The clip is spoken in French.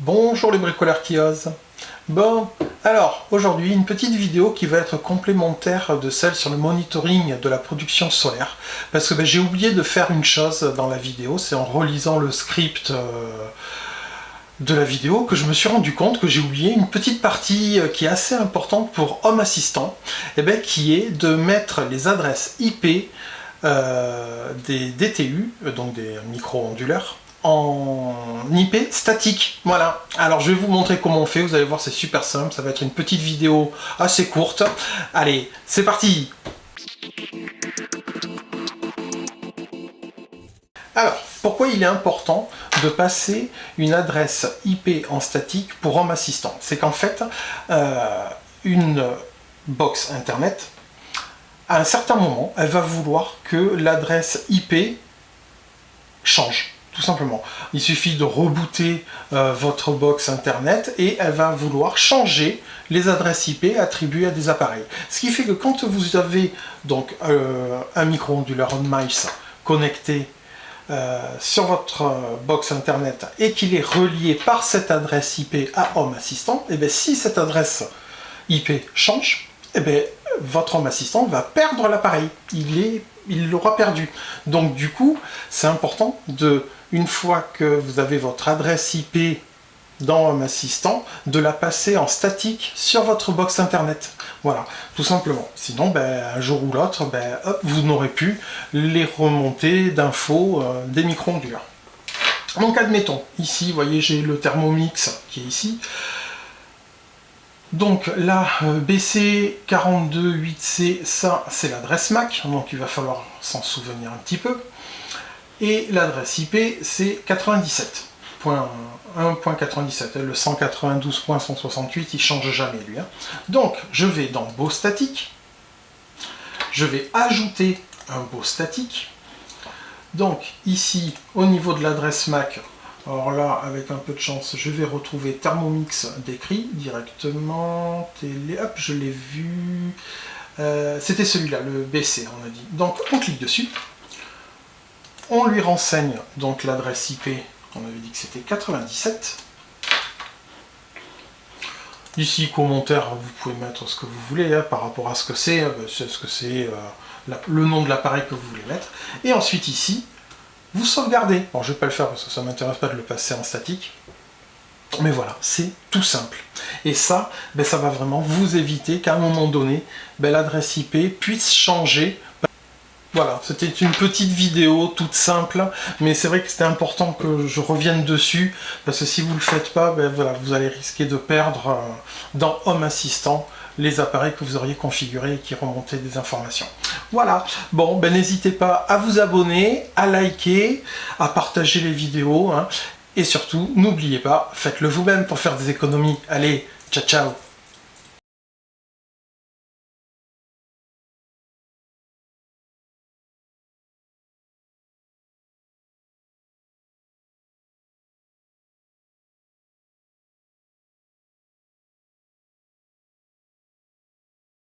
Bonjour les bricoleurs qui osent. Bon, alors aujourd'hui une petite vidéo qui va être complémentaire de celle sur le monitoring de la production solaire. Parce que j'ai oublié de faire une chose dans la vidéo, c'est en relisant le script de la vidéo que je me suis rendu compte que j'ai oublié une petite partie qui est assez importante pour Home Assistant, qui est de mettre les adresses IP des DTU, donc des micro-onduleurs, en IP statique. Voilà, alors je vais vous montrer comment on fait, vous allez voir, c'est super simple, ça va être une petite vidéo assez courte. Allez, c'est parti. Alors, pourquoi il est important de passer une adresse IP en statique pour Home Assistant? C'est qu'en fait, une box internet, à un certain moment, elle va vouloir que l'adresse IP change. Tout simplement. Il suffit de rebooter votre box internet et elle va vouloir changer les adresses IP attribuées à des appareils. Ce qui fait que quand vous avez donc un micro-onduleur on-mice connecté sur votre box internet et qu'il est relié par cette adresse IP à Home Assistant, et bien si cette adresse IP change, et bien votre Home Assistant va perdre l'appareil. Il l'aura perdu. Donc du coup, c'est important une fois que vous avez votre adresse IP dans Home Assistant, de la passer en statique sur votre box internet. Voilà, tout simplement. Sinon, un jour ou l'autre, vous n'aurez plus les remontées d'infos des micro-onduleurs. Donc admettons, ici, vous voyez, j'ai le Thermomix qui est ici. Donc la BC428C, ça c'est l'adresse MAC, donc il va falloir s'en souvenir un petit peu. Et l'adresse IP c'est 97.1.97, le 192.168 il change jamais lui. Donc je vais dans Beau statique, je vais ajouter un beau statique. Donc ici au niveau de l'adresse MAC, alors là, avec un peu de chance, je vais retrouver Thermomix décrit directement. Hop, je l'ai vu. C'était celui-là, le BC, on a dit. Donc, on clique dessus. On lui renseigne donc l'adresse IP. On avait dit que c'était 97. Ici, commentaire, vous pouvez mettre ce que vous voulez par rapport à ce que c'est. Le nom de l'appareil que vous voulez mettre. Et ensuite, ici, vous sauvegardez. Bon, je ne vais pas le faire parce que ça ne m'intéresse pas de le passer en statique. Mais voilà, c'est tout simple. Et ça, ça va vraiment vous éviter qu'à un moment donné, l'adresse IP puisse changer. Voilà, c'était une petite vidéo toute simple, mais c'est vrai que c'était important que je revienne dessus, parce que si vous ne le faites pas, voilà, vous allez risquer de perdre dans Home Assistant les appareils que vous auriez configurés et qui remontaient des informations. Voilà, bon, n'hésitez pas à vous abonner, à liker, à partager les vidéos, et surtout, n'oubliez pas, faites-le vous-même pour faire des économies. Allez, ciao ciao!